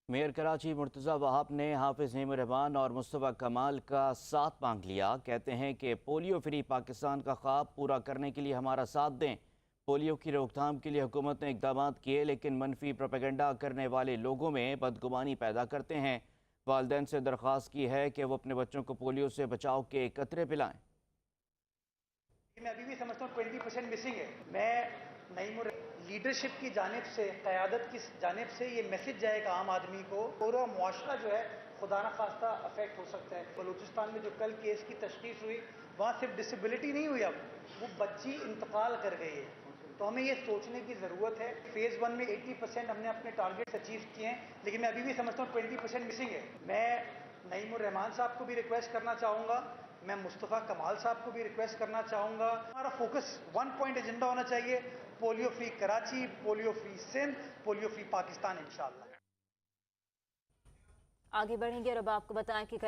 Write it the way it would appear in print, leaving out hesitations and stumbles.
Mayor Karachi Murtaza وہاب نے حافظ نعیم الرحمان اور مصطفیٰ کمال کا ساتھ مانگ لیا۔ کہتے ہیں کہ پولیو فری پاکستان کا خواب پورا کرنے کے لیے ہمارا ساتھ دیں۔ پولیو کی روک تھام کے لیے حکومت نے اقدامات کیے، لیکن منفی پروپیگنڈا کرنے والے لوگوں میں بدگمانی پیدا کرتے ہیں۔ والدین سے درخواست کی ہے کہ وہ اپنے بچوں کو پولیو سے بچاؤ کے قطرے پلائیں۔ میں ابھی بھی سمجھتا ہوں 20% مسنگ ہے۔ میں نعیم لیڈرشپ کی جانب سے، قیادت کی جانب سے یہ میسج جائے گا عام آدمی کو، پورا معاشرہ جو ہے خدا نخواستہ افیکٹ ہو سکتا ہے۔ بلوچستان میں جو کل کیس کی تشخیص ہوئی، وہاں صرف ڈسیبلٹی نہیں ہوئی، اب وہ بچی انتقال کر گئی ہے۔ تو ہمیں یہ سوچنے کی ضرورت ہے۔ فیز 1 میں 80% ہم نے اپنے ٹارگیٹس اچیو کیے ہیں، لیکن میں ابھی بھی سمجھتا ہوں 20% مسنگ ہے۔ میں نعیم الرحمان صاحب کو بھی ریکویسٹ کرنا چاہوں گا، میں مصطفیٰ کمال صاحب کو بھی ریکویسٹ کرنا چاہوں گا، ہمارا فوکس 1 پوائنٹ ایجنڈا ہونا چاہیے: polio free Karachi, polio free Sindh, polio free Pakistan انشاءاللہ۔ آگے بڑھیں گے اور اب آپ کو بتائیں کہ